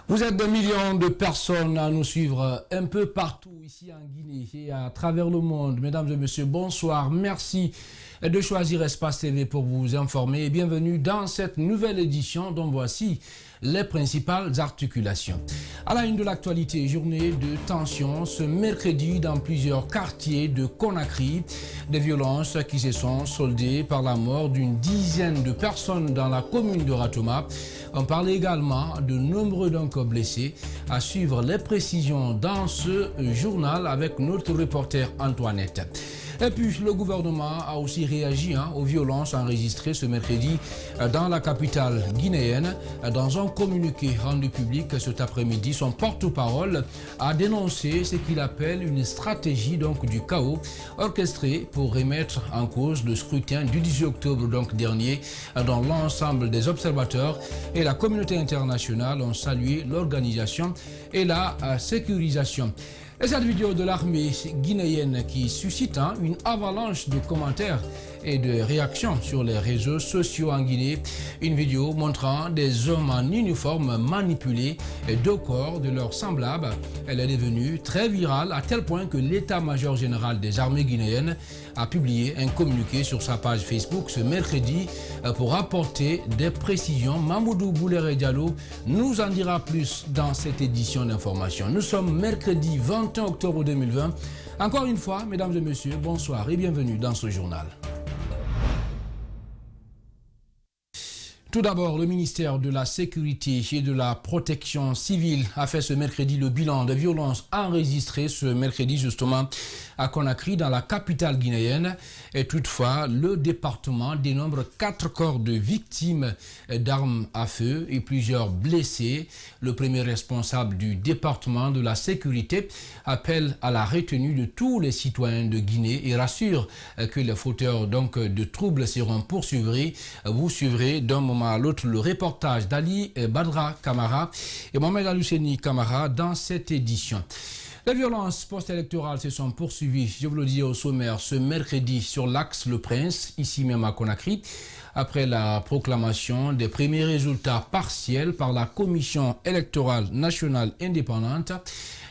Vous êtes des millions de personnes à nous suivre un peu partout ici en Guinée et à travers le monde. Mesdames et messieurs, bonsoir. Merci de choisir Espace TV pour vous informer et bienvenue dans cette nouvelle édition dont voici les principales articulations. À la une de l'actualité, journée de tension ce mercredi dans plusieurs quartiers de Conakry. Des violences qui se sont soldées par la mort d'une dizaine de personnes dans la commune de Ratoma. On parle également de nombreux blessés. À suivre les précisions dans ce journal avec notre reporter Antoinette. Et puis, le gouvernement a aussi réagi aux violences enregistrées ce mercredi dans la capitale guinéenne. Dans un communiqué rendu public cet après-midi, son porte-parole a dénoncé ce qu'il appelle une stratégie du chaos orchestrée pour remettre en cause le scrutin du 18 octobre dernier, dont l'ensemble des observateurs et la communauté internationale ont salué l'organisation et la sécurisation. Et cette vidéo de l'armée guinéenne qui suscite une avalanche de commentaires et de réactions sur les réseaux sociaux en Guinée. Une vidéo montrant des hommes en uniforme manipulés deux corps de leurs semblables. Elle est devenue très virale à tel point que l'état-major général des armées guinéennes a publié un communiqué sur sa page Facebook ce mercredi pour apporter des précisions. Mamoudou Boulere Diallo nous en dira plus dans cette édition d'information. Nous sommes mercredi 21 octobre 2020. Encore une fois, mesdames et messieurs, bonsoir et bienvenue dans ce journal. Tout d'abord, le ministère de la Sécurité et de la Protection civile a fait ce mercredi le bilan de violences enregistrées ce mercredi justement à Conakry, dans la capitale guinéenne. Et toutefois, le département dénombre 4 corps de victimes d'armes à feu et plusieurs blessés. Le premier responsable du département de la sécurité appelle à la retenue de tous les citoyens de Guinée et rassure que les fauteurs de troubles seront poursuivis. Vous suivrez d'un moment à l'autre le reportage d'Ali Badra Kamara et Mohamed Alousseni Kamara dans cette édition. Les violences post-électorales se sont poursuivies, je vous le dis au sommaire, ce mercredi sur l'axe Le Prince, ici même à Conakry, après la proclamation des premiers résultats partiels par la Commission électorale nationale indépendante.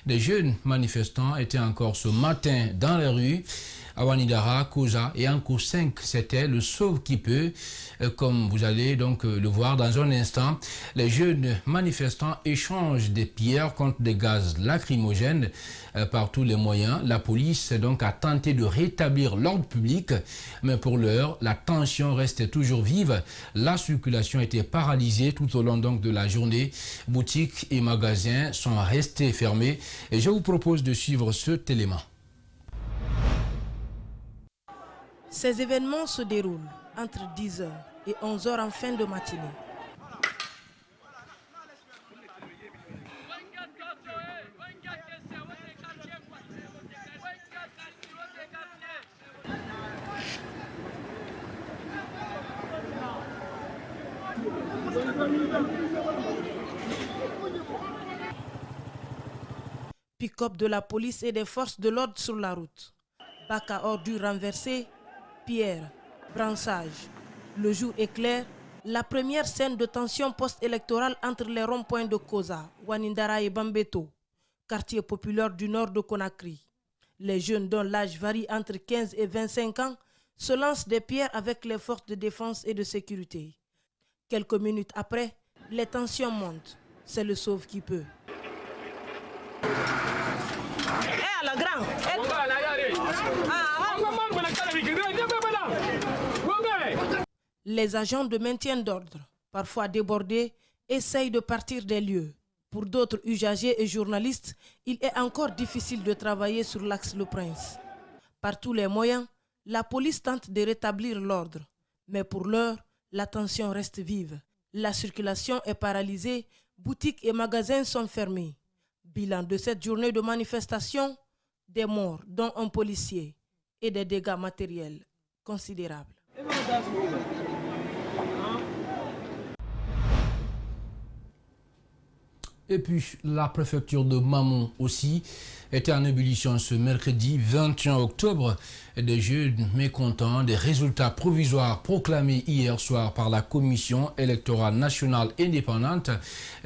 Des jeunes manifestants étaient encore ce matin dans les rues. À Wanidara, Koza et Anko 5, c'était le sauve qui peut, comme vous allez le voir dans un instant. Les jeunes manifestants échangent des pierres contre des gaz lacrymogènes par tous les moyens. La police a tenté de rétablir l'ordre public, mais pour l'heure, la tension restait toujours vive. La circulation était paralysée tout au long de la journée. Boutiques et magasins sont restés fermés. Et je vous propose de suivre cet élément. Ces événements se déroulent entre 10h et 11h en fin de matinée. Pick-up de la police et des forces de l'ordre sur la route. Bac à ordures renversés, pierres, brançage. Le jour est clair, la première scène de tension post-électorale entre les ronds-points de Koza, Wanindara et Bambeto, quartier populaire du nord de Conakry. Les jeunes dont l'âge varie entre 15 et 25 ans se lancent des pierres avec les forces de défense et de sécurité. Quelques minutes après, les tensions montent. C'est le sauve qui peut. Les agents de maintien d'ordre, parfois débordés, essayent de partir des lieux. Pour d'autres usagers et journalistes, il est encore difficile de travailler sur l'axe Le Prince. Par tous les moyens, la police tente de rétablir l'ordre. Mais pour l'heure, la tension reste vive. La circulation est paralysée, boutiques et magasins sont fermés. Bilan de cette journée de manifestation, des morts, dont un policier, et des dégâts matériels considérables. Et puis, la préfecture de Mamon aussi était en ébullition ce mercredi 21 octobre. Des jeunes mécontents des résultats provisoires proclamés hier soir par la Commission électorale nationale indépendante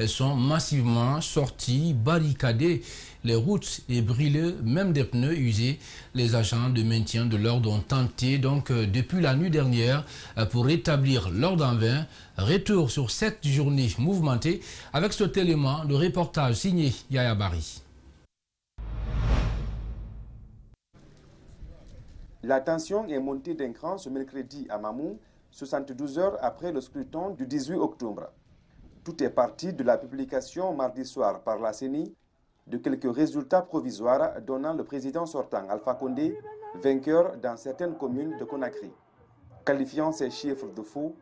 sont massivement sortis, barricadés les routes et brûlés, même des pneus usés. Les agents de maintien de l'ordre ont tenté donc depuis la nuit dernière pour rétablir l'ordre en vain. Retour sur cette journée mouvementée avec cet élément de reportage signé Yaya Bari. La tension est montée d'un cran ce mercredi à Mamou, 72 heures après le scrutin du 18 octobre. Tout est parti de la publication mardi soir par la CENI de quelques résultats provisoires donnant le président sortant Alpha Condé vainqueur dans certaines communes de Conakry. Qualifiant ces chiffres de faux,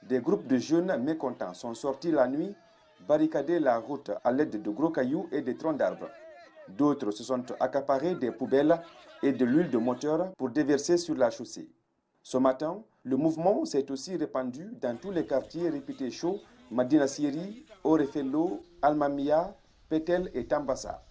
des groupes de jeunes mécontents sont sortis la nuit, barricader la route à l'aide de gros cailloux et des troncs d'arbres. D'autres se sont accaparés des poubelles et de l'huile de moteur pour déverser sur la chaussée. Ce matin, le mouvement s'est aussi répandu dans tous les quartiers réputés chauds, Madina Siri, Orefello, Almamia, Petel et Tambassa.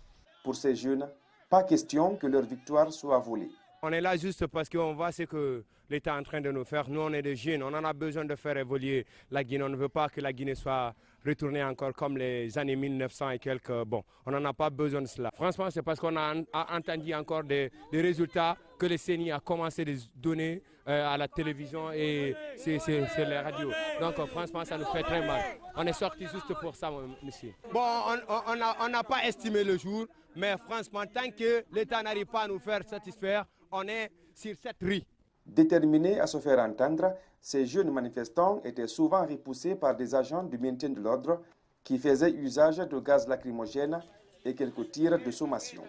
Pour ces jeunes, pas question que leur victoire soit volée. On est là juste parce qu'on voit ce que l'État est en train de nous faire. Nous, on est des jeunes, on en a besoin de faire évoluer la Guinée. On ne veut pas que la Guinée soit retournée encore comme les années 1900 et quelques. Bon, on n'en a pas besoin de cela. Franchement, c'est parce qu'on a entendu encore des résultats que le CENI a commencé à donner à la télévision et c'est les radios. Donc, franchement, ça nous fait très mal. On est sorti juste pour ça, monsieur. Bon, on n'a pas estimé le jour, mais franchement, tant que l'État n'arrive pas à nous faire satisfaire, on est sur cette rue. Déterminés à se faire entendre, ces jeunes manifestants étaient souvent repoussés par des agents du maintien de l'ordre qui faisaient usage de gaz lacrymogène et quelques tirs de sommation.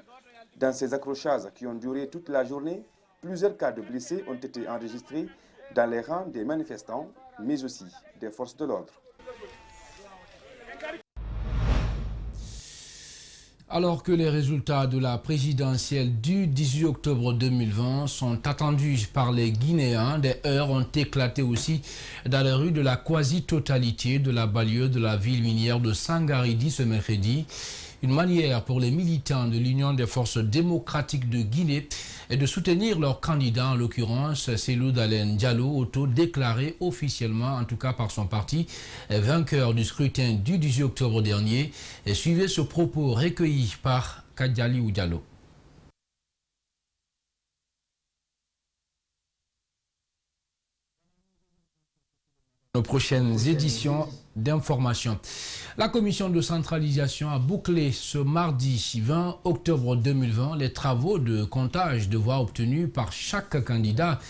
Dans ces accrochages qui ont duré toute la journée, plusieurs cas de blessés ont été enregistrés dans les rangs des manifestants, mais aussi des forces de l'ordre. Alors que les résultats de la présidentielle du 18 octobre 2020 sont attendus par les Guinéens, des heurts ont éclaté aussi dans les rues de la quasi-totalité de la banlieue de la ville minière de Sangaridi ce mercredi. Une manière pour les militants de l'Union des forces démocratiques de Guinée est de soutenir leur candidat, en l'occurrence Cellou Dalein Diallo, auto-déclaré officiellement, en tout cas par son parti, vainqueur du scrutin du 18 octobre dernier. Et suivez ce propos recueilli par Kadjali Diallo. Nos prochaines éditions d'information. La commission de centralisation a bouclé ce mardi 20 octobre 2020 les travaux de comptage de voix obtenus par chaque candidat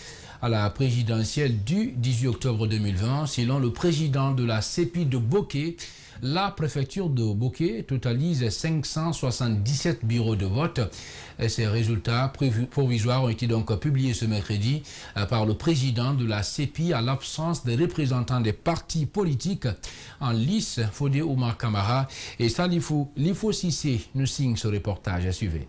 à la présidentielle du 18 octobre 2020. Selon le président de la CEPI de Boké, la préfecture de Boké totalise 577 bureaux de vote. Et ces résultats provisoires ont été donc publiés ce mercredi par le président de la CEPI à l'absence des représentants des partis politiques en lice, Fodé Oumar Kamara et Salifou Lifo Sissé nous signent ce reportage. Suivez.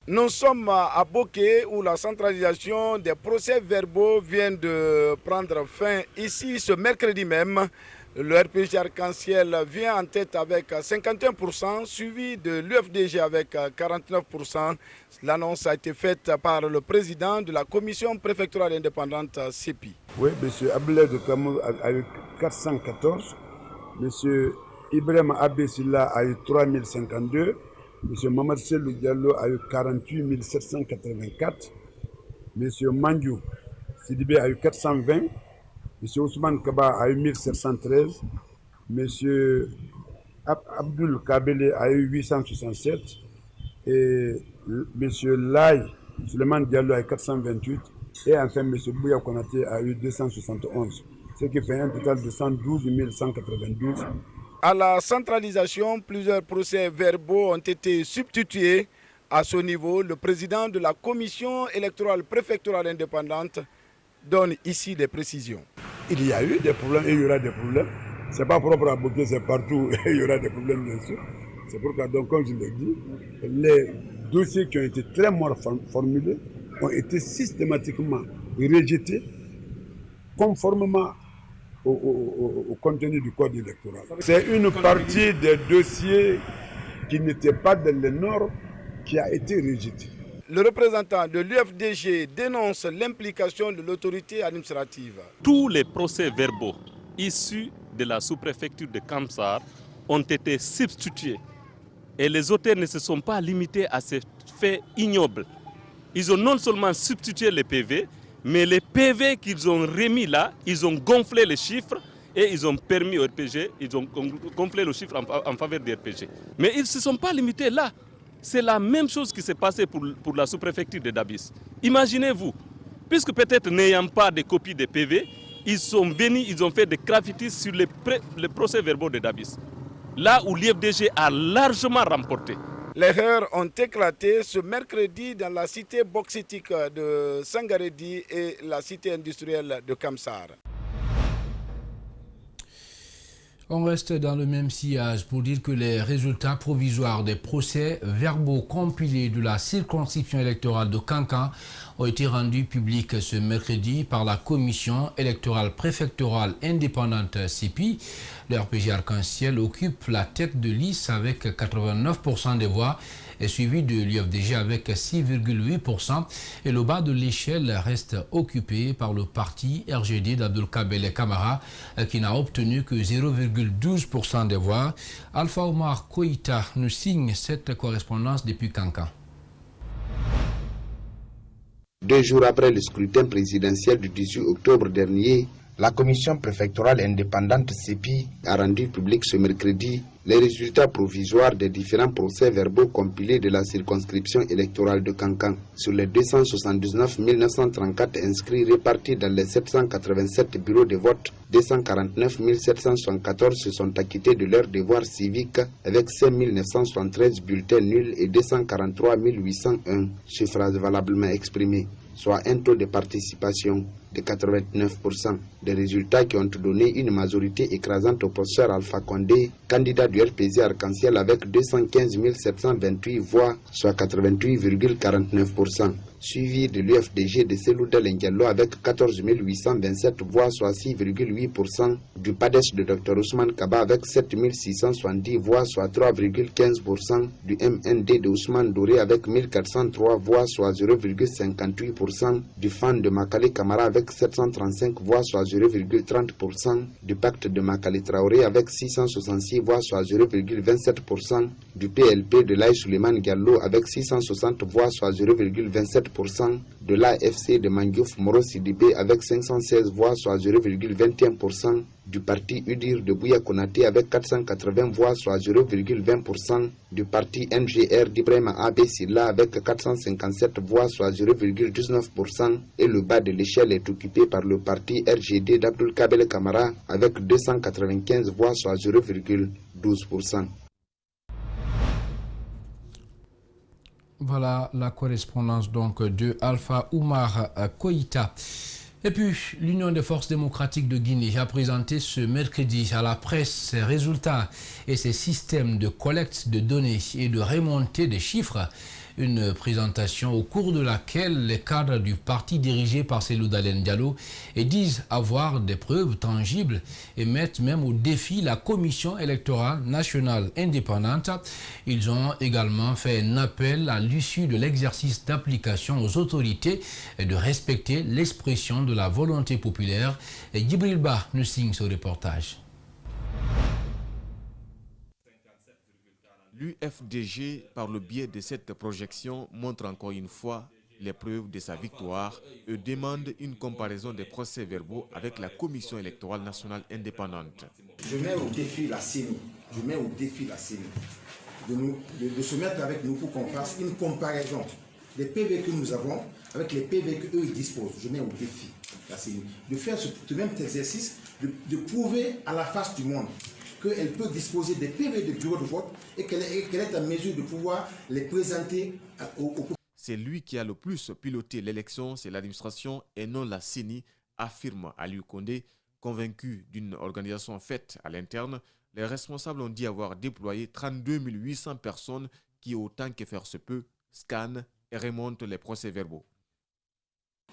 Nous sommes à Boké où la centralisation des procès-verbaux vient de prendre fin. Ici, ce mercredi même, le RPG Arc-en-Ciel vient en tête avec 51%, suivi de l'UFDG avec 49%. L'annonce a été faite par le président de la commission préfectorale indépendante CEPI. Oui, M. Abdoulaye de Kamour a eu 414, M. Ibrahim Abessila a eu 3052, M. Mamad Selou Diallo a eu 48 784, M. Mandiou Sidibé a eu 420, M. Ousmane Kaba a eu 1713, M. Abdul Kabele a eu 867 et M. Lai Suleiman Diallo a eu 428 et enfin M. Bouya Konaté a eu 271, ce qui fait un total de 112 192. À la centralisation, plusieurs procès-verbaux ont été substitués. À ce niveau, le président de la commission électorale préfectorale indépendante donne ici des précisions. Il y a eu des problèmes et il y aura des problèmes. Ce n'est pas propre à Boké, c'est partout et il y aura des problèmes bien sûr. C'est pourquoi, donc, comme je l'ai dit, les dossiers qui ont été très mal formulés ont été systématiquement rejetés conformément au contenu du code électoral. C'est une partie des dossiers qui n'étaient pas dans les normes qui a été rejetée. Le représentant de l'UFDG dénonce l'implication de l'autorité administrative. Tous les procès-verbaux issus de la sous-préfecture de Kamsar ont été substitués. Et les auteurs ne se sont pas limités à ces faits ignobles. Ils ont non seulement substitué les PV, mais les PV qu'ils ont remis là, ils ont gonflé les chiffres et ils ont permis au RPG, ils ont gonflé le chiffre en faveur du RPG. Mais ils ne se sont pas limités là. C'est la même chose qui s'est passée pour la sous-préfecture de Dabis. Imaginez-vous, puisque peut-être n'ayant pas de copies des PV, ils sont venus, ils ont fait des graffitis sur les procès-verbaux de Dabis. Là où l'IFDG a largement remporté. Les heurts ont éclaté ce mercredi dans la cité bauxitique de Sangaredi et la cité industrielle de Kamsar. On reste dans le même sillage pour dire que les résultats provisoires des procès-verbaux compilés de la circonscription électorale de Kankan ont été rendus publics ce mercredi par la commission électorale préfectorale indépendante CEPI. Le RPG Arc-en-Ciel occupe la tête de liste avec 89% des voix et suivi de l'UFDG avec 6,8%. Et le bas de l'échelle reste occupé par le parti RGD d'Abdoulkabel Kamara qui n'a obtenu que 0,12% des voix. Alpha Omar Koïta nous signe cette correspondance depuis Kankan. 2 jours après le scrutin présidentiel du 18 octobre dernier, la commission préfectorale indépendante CEPI a rendu public ce mercredi les résultats provisoires des différents procès-verbaux compilés de la circonscription électorale de Kankan. Sur les 279 934 inscrits répartis dans les 787 bureaux de vote, 249 774 se sont acquittés de leurs devoirs civiques avec 5 973 bulletins nuls et 243 801 suffrages valablement exprimés, soit un taux de participation de 89%. Des résultats qui ont donné une majorité écrasante au professeur Alpha Condé, candidat du RPG Arc-en-Ciel avec 215 728 voix, soit 88,49%. Suivi de l'UFDG de Selouda Lengiallo avec 14 827 voix, soit 6,8%. Du PADES de Dr Ousmane Kaba avec 7 670 voix, soit 3,15%. Du MND de Ousmane Doré avec 1403 voix, soit 0,58%. Du FAN de Makale Kamara avec 735 voix, soit 0,30%. Du Pacte de Makale Traoré avec 666 voix, soit 0,27%. Du PLP de Laï Suleiman Gallo avec 660 voix, soit 0,27%. De l'AFC de Mandiouf Moro Sidibé avec 516 voix, soit 0,21%. Du parti UDIR de Bouya Konaté avec 480 voix, soit 0,20%. Du parti NGR d'Ibrahima Abe Silla avec 457 voix, soit 0,19%. Et le bas de l'échelle est occupé par le parti RGD d'Abdoul Kabel Kamara avec 295 voix, soit 0,12%. Voilà la correspondance donc de Alpha Oumar Koïta. Et puis, l'Union des forces démocratiques de Guinée a présenté ce mercredi à la presse ses résultats et ses systèmes de collecte de données et de remontée des chiffres. Une présentation au cours de laquelle les cadres du parti dirigé par Selouda Diallo disent avoir des preuves tangibles et mettent même au défi la Commission électorale nationale indépendante. Ils ont également fait un appel à l'issue de l'exercice d'application aux autorités et de respecter l'expression de la volonté populaire. Et Djibril Ba nous signe ce reportage. L'UFDG, par le biais de cette projection, montre encore une fois les preuves de sa victoire et demande une comparaison des procès-verbaux avec la Commission électorale nationale indépendante. Je mets au défi la CENI, de se mettre avec nous pour qu'on fasse une comparaison des PV que nous avons avec les PV qu'eux ils disposent. Je mets au défi la CENI de faire ce même exercice, de prouver à la face du monde qu'elle peut disposer des PV de bureau de vote et qu'elle est en mesure de pouvoir les présenter au C'est lui qui a le plus piloté l'élection, c'est l'administration et non la CENI, affirme Aliou Condé. Convaincu d'une organisation faite à l'interne, les responsables ont dit avoir déployé 32 800 personnes qui, autant que faire se peut, scannent et remontent les procès-verbaux.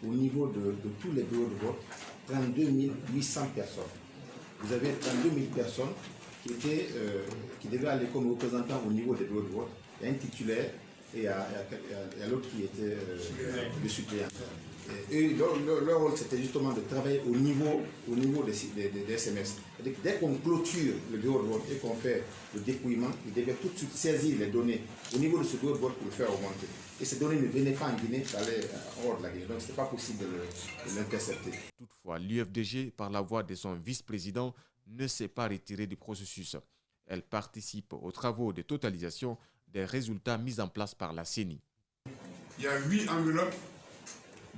Au niveau de tous les bureaux de vote, 32 800 personnes vous avez 32 000 personnes qui devaient aller comme représentants au niveau des bureaux de vote. Il y a un titulaire et il y a l'autre qui était le suppléant. Et leur rôle, c'était justement de travailler au niveau des SMS. Dès qu'on clôture le bureau de vote et qu'on fait le dépouillement, ils devaient tout de suite saisir les données au niveau de ce bureau de vote pour le faire remonter. Et ces données ne venaient pas en Guinée, ça allait hors de la Guinée. Donc, ce n'était pas possible de l'intercepter. Toutefois, l'UFDG, par la voix de son vice-président, ne s'est pas retirée du processus. Elle participe aux travaux de totalisation des résultats mis en place par la CENI. Il y a 8 enveloppes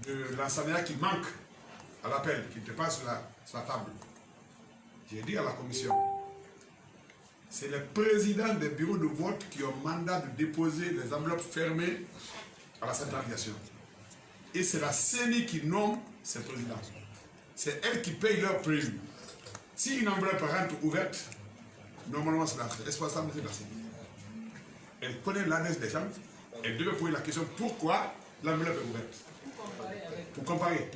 de l'enseignant qui manquent à l'appel, qui n'étaient pas sur la table. J'ai dit à la commission, c'est les présidents des bureaux de vote qui ont mandat de déposer les enveloppes fermées à la centralisation. Et c'est la CENI qui nomme ces présidents. C'est elle qui paye leur prime. Si une enveloppe rentre ouverte, normalement c'est la responsabilité de la CENI. Elle connaît l'adresse des gens, elle devait poser la question pourquoi l'enveloppe est ouverte. Pour comparer.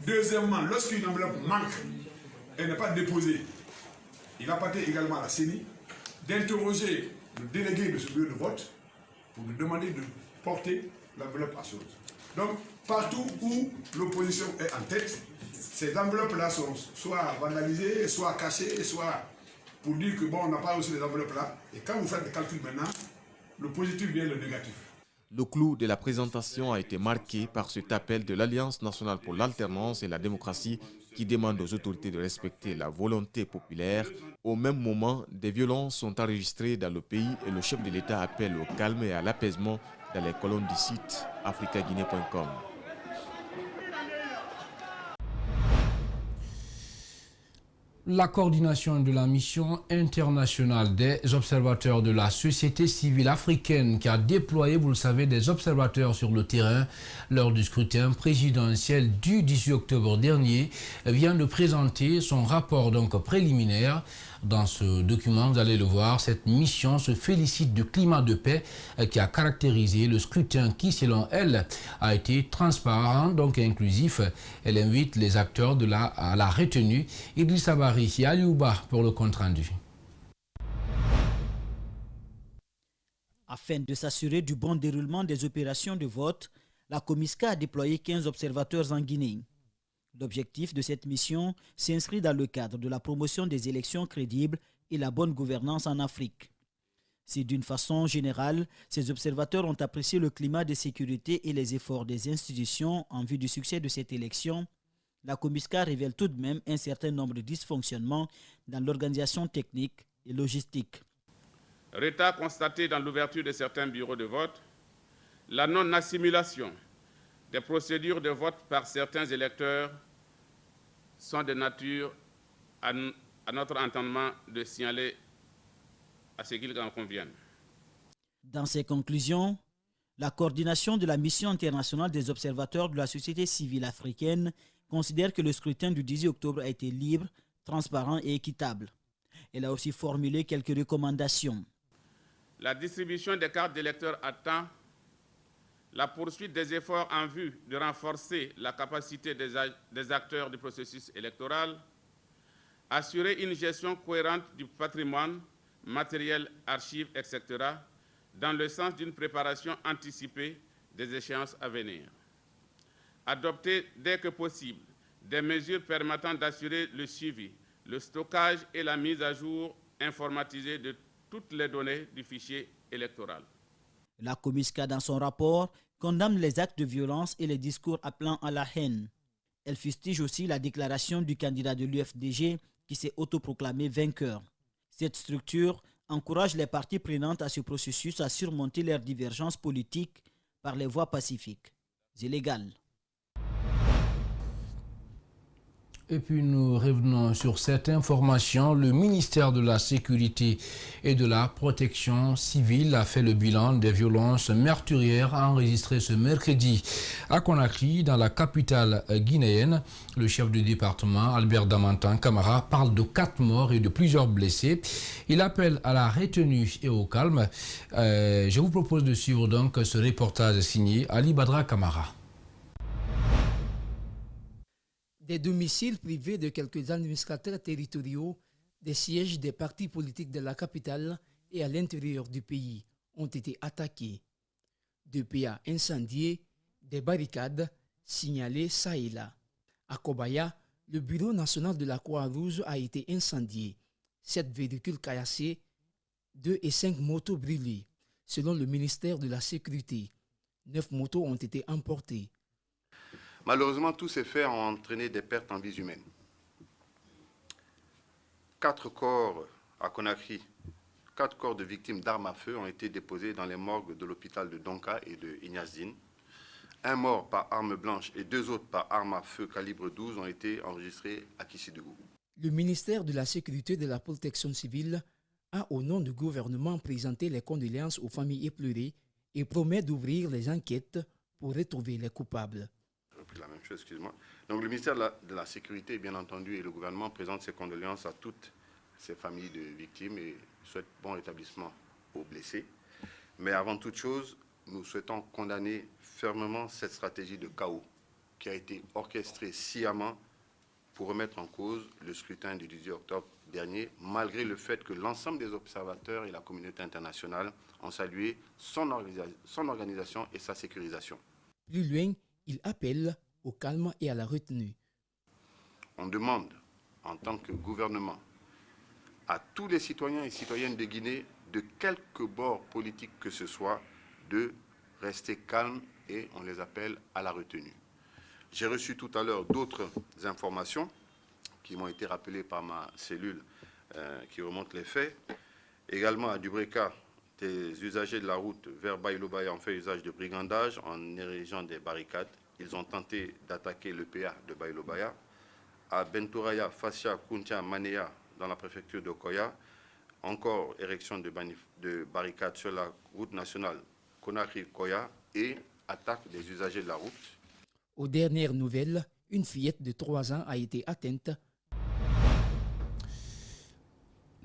Deuxièmement, lorsqu'une enveloppe manque, elle n'est pas déposée. Il appartient également à la CENI d'interroger le délégué de ce bureau de vote pour lui demander de porter l'enveloppe à chose. Donc, partout où l'opposition est en tête, ces enveloppes-là sont soit vandalisées, soit cachées, soit pour dire que bon, on n'a pas reçu les enveloppes-là. Et quand vous faites des calculs maintenant, le positif vient le négatif. Le clou de la présentation a été marqué par cet appel de l'Alliance nationale pour l'alternance et la démocratie qui demande aux autorités de respecter la volonté populaire. Au même moment, des violences sont enregistrées dans le pays et le chef de l'État appelle au calme et à l'apaisement dans les colonnes du site africaguinée.com. La coordination de la mission internationale des observateurs de la société civile africaine qui a déployé, vous le savez, des observateurs sur le terrain lors du scrutin présidentiel du 18 octobre dernier vient de présenter son rapport donc préliminaire. Dans ce document, vous allez le voir, cette mission se félicite du climat de paix qui a caractérisé le scrutin qui, selon elle, a été transparent, donc inclusif. Elle invite les acteurs à la retenue. Idrissa Bari et Aliouba pour le compte-rendu. Afin de s'assurer du bon déroulement des opérations de vote, la Comisca a déployé 15 observateurs en Guinée. L'objectif de cette mission s'inscrit dans le cadre de la promotion des élections crédibles et la bonne gouvernance en Afrique. Si d'une façon générale, ces observateurs ont apprécié le climat de sécurité et les efforts des institutions en vue du succès de cette élection, la Comisca révèle tout de même un certain nombre de dysfonctionnements dans l'organisation technique et logistique. Retard constaté dans l'ouverture de certains bureaux de vote, la non-assimilation des procédures de vote par certains électeurs sont de nature, à notre entendement, de signaler à ce qu'il en convienne. Dans ses conclusions, la coordination de la mission internationale des observateurs de la société civile africaine considère que le scrutin du 18 octobre a été libre, transparent et équitable. Elle a aussi formulé quelques recommandations. La distribution des cartes d'électeurs à temps, la poursuite des efforts en vue de renforcer la capacité des acteurs du processus électoral, assurer une gestion cohérente du patrimoine, matériel, archives, etc., dans le sens d'une préparation anticipée des échéances à venir. Adopter dès que possible des mesures permettant d'assurer le suivi, le stockage et la mise à jour informatisée de toutes les données du fichier électoral. La Comisca, dans son rapport, condamne les actes de violence et les discours appelant à la haine. Elle fustige aussi la déclaration du candidat de l'UFDG qui s'est autoproclamé vainqueur. Cette structure encourage les parties prenantes à ce processus à surmonter leurs divergences politiques par les voies pacifiques et légales. Et puis nous revenons sur cette information. Le ministère de la Sécurité et de la Protection civile a fait le bilan des violences meurtrières enregistrées ce mercredi à Conakry, dans la capitale guinéenne. Le chef du département, Albert Damantan Camara, parle de 4 morts et de plusieurs blessés. Il appelle à la retenue et au calme. Je vous propose de suivre donc ce reportage signé Ali Badra Camara. Des domiciles privés de quelques administrateurs territoriaux, des sièges des partis politiques de la capitale et à l'intérieur du pays ont été attaqués. 2 PA incendiés, des barricades signalées ça et là. À Kobaya, le bureau national de la Croix-Rouge a été incendié. 7 véhicules caillassés, 2 et 5 motos brûlées. Selon le ministère de la Sécurité, 9 motos ont été emportées. Malheureusement, tous ces faits ont entraîné des pertes en vies humaines. 4 corps à Conakry, 4 corps de victimes d'armes à feu ont été déposés dans les morgues de l'hôpital de Donka et de Ignazdine. 1 mort par arme blanche et 2 autres par arme à feu calibre 12 ont été enregistrés à Kissidougou. Le ministère de la Sécurité et de la Protection civile a, au nom du gouvernement, présenté les condoléances aux familles éplorées et promet d'ouvrir les enquêtes pour retrouver les coupables. La même chose, excuse-moi. Donc le ministère de la Sécurité, bien entendu, et le gouvernement présentent ses condoléances à toutes ces familles de victimes et souhaitent bon rétablissement aux blessés. Mais avant toute chose, nous souhaitons condamner fermement cette stratégie de chaos qui a été orchestrée sciemment pour remettre en cause le scrutin du 18 octobre dernier, malgré le fait que l'ensemble des observateurs et la communauté internationale ont salué son organisation et sa sécurisation. Plus loin, il appelle au calme et à la retenue. On demande, en tant que gouvernement, à tous les citoyens et citoyennes de Guinée, de quelque bord politique que ce soit, de rester calmes et on les appelle à la retenue. J'ai reçu tout à l'heure d'autres informations qui m'ont été rappelées par ma cellule qui remonte les faits. Également à Dubreka, des usagers de la route vers Baïlobaya ont fait usage de brigandage en érigeant des barricades. Ils ont tenté d'attaquer le PA de Baïlobaya. À Bentouraya, Fassia, Kountia, Manéa, dans la préfecture de Koya, encore érection de barricades sur la route nationale Conakry-Koya et attaque des usagers de la route. Aux dernières nouvelles, une fillette de 3 ans a été atteinte.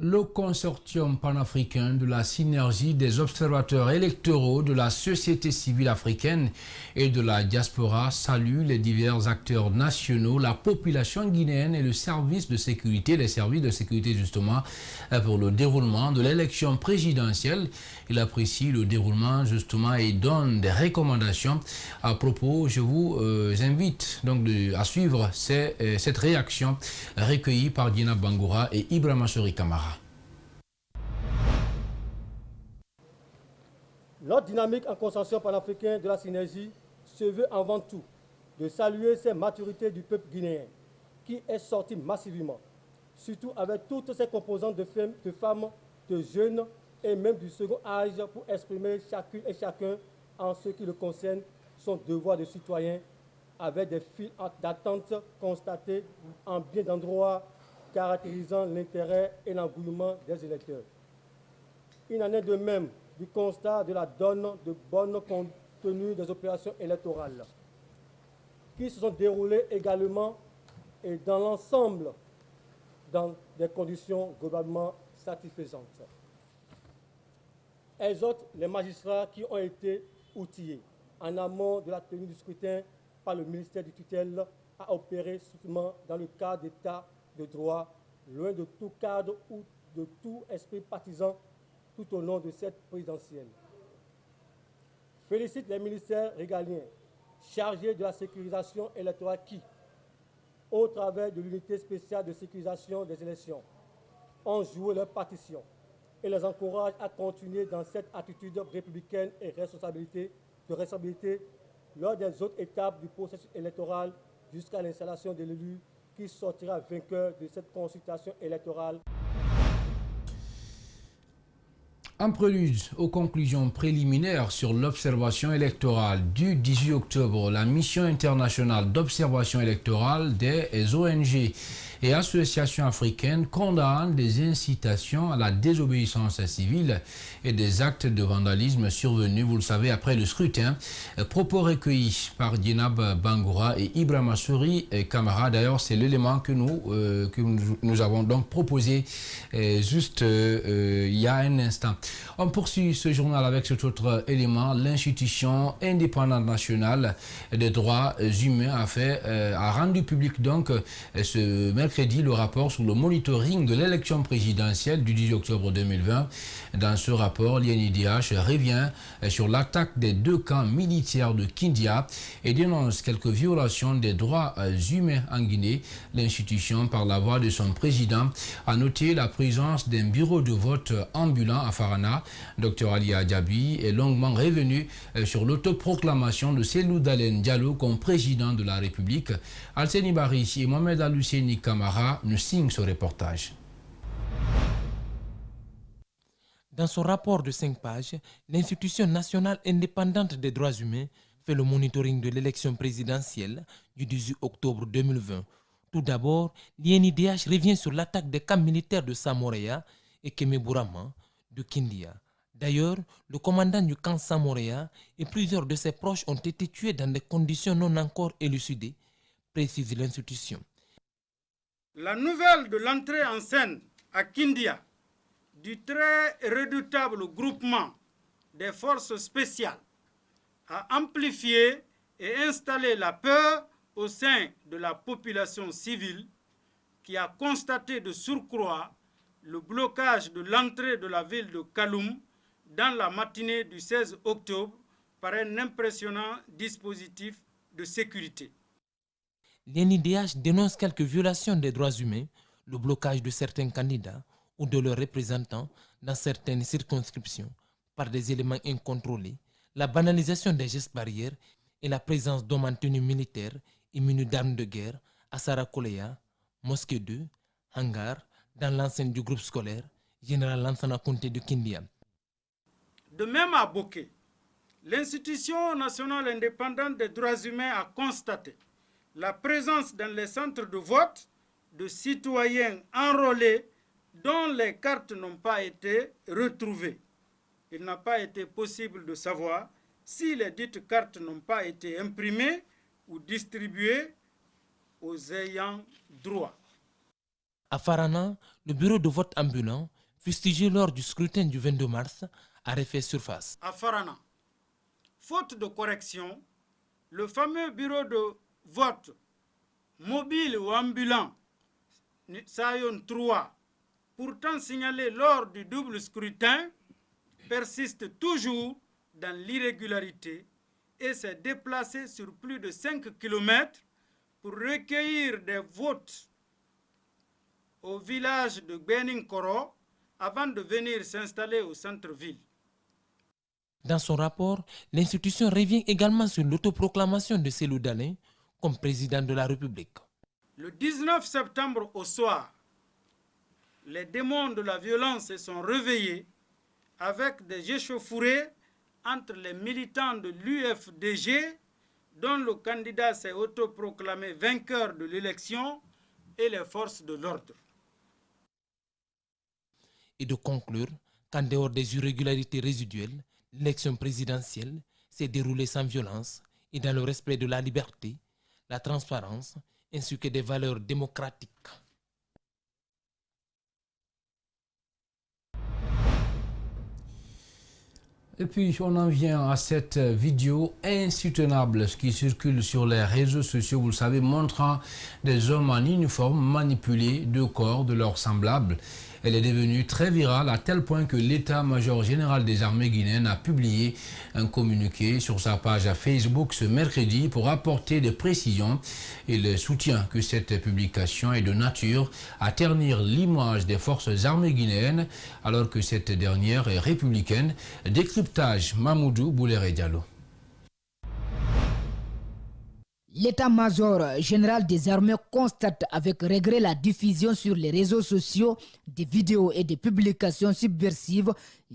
Le consortium panafricain de la synergie des observateurs électoraux de la société civile africaine et de la diaspora salue les divers acteurs nationaux, la population guinéenne et le service de sécurité, les services de sécurité justement, pour le déroulement de l'élection présidentielle. Il apprécie le déroulement justement et donne des recommandations. À propos, je vous invite donc à suivre cette réaction recueillie par Diana Bangoura et Ibrahima Sori Kamara. Notre dynamique en consortium panafricain de la synergie se veut avant tout de saluer cette maturité du peuple guinéen qui est sorti massivement, surtout avec toutes ses composantes de femmes, de jeunes et même du second âge pour exprimer chacune et chacun en ce qui le concerne son devoir de citoyen avec des files d'attente constatées en bien d'endroits caractérisant l'intérêt et l'engouement des électeurs. Il en est de même du constat de la donne de bonne tenue des opérations électorales qui se sont déroulées également et dans l'ensemble dans des conditions globalement satisfaisantes. Exhorte les magistrats qui ont été outillés en amont de la tenue du scrutin par le ministère du tutelle à opérer strictement dans le cadre d'état de droit, loin de tout cadre ou de tout esprit partisan tout au long de cette présidentielle. Félicite les ministères régaliens chargés de la sécurisation électorale qui, au travers de l'unité spéciale de sécurisation des élections, ont joué leur partition et les encourage à continuer dans cette attitude républicaine et de responsabilité lors des autres étapes du processus électoral jusqu'à l'installation de l'élu qui sortira vainqueur de cette consultation électorale. En prélude aux conclusions préliminaires sur l'observation électorale du 18 octobre, la mission internationale d'observation électorale des ONG et associations africaines condamnent des incitations à la désobéissance civile et des actes de vandalisme survenus, vous le savez, après le scrutin. Propos recueillis par Dienab Bangoura et Ibrahima Souri Camara. D'ailleurs, c'est l'élément que nous avons donc proposé juste il y a un instant. On poursuit ce journal avec cet autre élément. L'institution indépendante nationale des droits humains a rendu public donc ce mercredi le rapport sur le monitoring de l'élection présidentielle du 10 octobre 2020. Dans ce rapport, l'INIDH revient sur l'attaque des deux camps militaires de Kindia et dénonce quelques violations des droits humains en Guinée. L'institution, par la voix de son président, a noté la présence d'un bureau de vote ambulant à Farana. Dr Ali Adjabi est longuement revenu sur l'autoproclamation de Cellou Dalein Diallo comme président de la République. Alseni Bari et Mohamed Aluseni Kamara nous signent ce reportage. Dans son rapport de 5 pages, l'Institution nationale indépendante des droits humains fait le monitoring de l'élection présidentielle du 18 octobre 2020. Tout d'abord, l'INIDH revient sur l'attaque des camps militaires de Samoréa et Kemeburama de Kindia. D'ailleurs, le commandant du camp Samoréa et plusieurs de ses proches ont été tués dans des conditions non encore élucidées, précise l'institution. La nouvelle de l'entrée en scène à Kindia du très redoutable groupement des forces spéciales a amplifié et installé la peur au sein de la population civile qui a constaté de surcroît le blocage de l'entrée de la ville de Kaloum dans la matinée du 16 octobre par un impressionnant dispositif de sécurité. L'INIDH dénonce quelques violations des droits humains, le blocage de certains candidats ou de leurs représentants dans certaines circonscriptions par des éléments incontrôlés, la banalisation des gestes barrières et la présence d'hommes en tenue militaire et munis d'armes de guerre à Sarakoleya, Mosquée 2, Hangar, dans l'enceinte du groupe scolaire Général Lansana Conté de Kindia. De même à Boké, l'Institution nationale indépendante des droits humains a constaté la présence dans les centres de vote de citoyens enrôlés dont les cartes n'ont pas été retrouvées. Il n'a pas été possible de savoir si les dites cartes n'ont pas été imprimées ou distribuées aux ayants droit. À Farana, le bureau de vote ambulant, fustigé lors du scrutin du 22 mars, a refait surface. À Farana, faute de correction, le fameux bureau de vote mobile ou ambulant Sayon 3, pourtant signalé lors du double scrutin, persiste toujours dans l'irrégularité et s'est déplacé sur plus de 5 km pour recueillir des votes au village de Benin-Koro avant de venir s'installer au centre-ville. Dans son rapport, l'institution revient également sur l'autoproclamation de Cellou Dalein comme président de la République. Le 19 septembre au soir, les démons de la violence se sont réveillés avec des échauffourées entre les militants de l'UFDG, dont le candidat s'est autoproclamé vainqueur de l'élection, et les forces de l'ordre. Et de conclure qu'en dehors des irrégularités résiduelles, l'élection présidentielle s'est déroulée sans violence et dans le respect de la liberté, la transparence ainsi que des valeurs démocratiques. Et puis on en vient à cette vidéo insoutenable qui circule sur les réseaux sociaux, vous le savez, montrant des hommes en uniforme manipuler deux corps de leurs semblables. Elle est devenue très virale à tel point que l'état-major général des armées guinéennes a publié un communiqué sur sa page Facebook ce mercredi pour apporter des précisions. Il soutient que cette publication est de nature à ternir l'image des forces armées guinéennes alors que cette dernière est républicaine. Décryptage Mamoudou Bouléré Diallo. L'état-major général des armées constate avec regret la diffusion sur les réseaux sociaux des vidéos et des publications subversives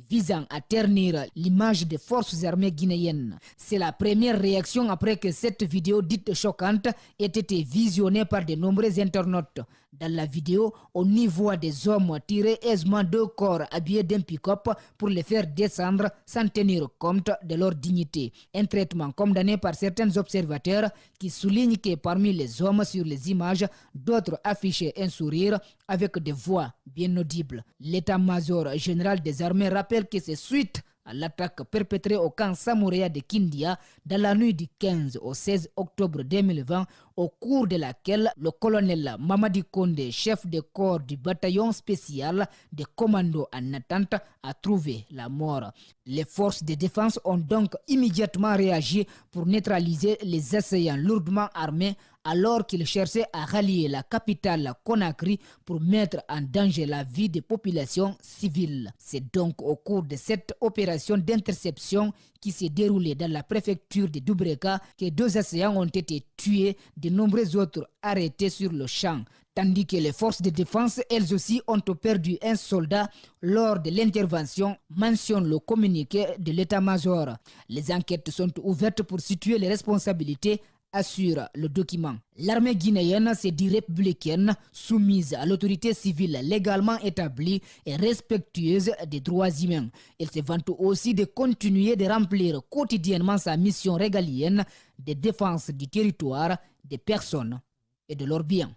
visant à ternir l'image des forces armées guinéennes. C'est la première réaction après que cette vidéo dite choquante ait été visionnée par de nombreux internautes. Dans la vidéo, on y voit des hommes tirer aisément 2 corps habillés d'un pick-up pour les faire descendre sans tenir compte de leur dignité. Un traitement condamné par certains observateurs qui soulignent que parmi les hommes sur les images, d'autres affichaient un sourire avec des voix bien audibles. L'état-major général des armées rappelle que c'est suite à l'attaque perpétrée au camp Samouréa de Kindia dans la nuit du 15 au 16 octobre 2020, au cours de laquelle le colonel Mamadi Kondé, chef de corps du bataillon spécial des commandos en attente, a trouvé la mort. Les forces de défense ont donc immédiatement réagi pour neutraliser les assaillants lourdement armés alors qu'ils cherchaient à rallier la capitale Conakry pour mettre en danger la vie des populations civiles. C'est donc au cours de cette opération d'interception qui s'est déroulée dans la préfecture de Doubreka que 2 assaillants ont été tués, de nombreux autres arrêtés sur le champ, tandis que les forces de défense, elles aussi, ont perdu un soldat lors de l'intervention, mentionne le communiqué de l'état-major. Les enquêtes sont ouvertes pour situer les responsabilités, assure le document. L'armée guinéenne s'est dit républicaine, soumise à l'autorité civile légalement établie et respectueuse des droits humains. Elle se vante aussi de continuer de remplir quotidiennement sa mission régalienne de défense du territoire, des personnes et de leurs biens.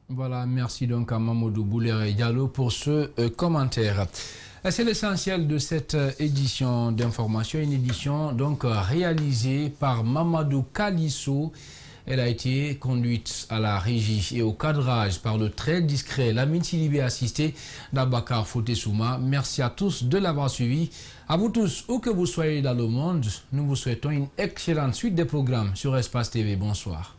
Voilà, merci donc à Mamadou Boulere Diallo pour ce commentaire. C'est l'essentiel de cette édition d'information, une édition donc réalisée par Mamadou Kalisso. Elle a été conduite à la régie et au cadrage par le très discret Lamine Sidibé, assisté d'Abakar Fotesouma. Merci à tous de l'avoir suivi. À vous tous, où que vous soyez dans le monde, nous vous souhaitons une excellente suite des programmes sur Espace TV. Bonsoir.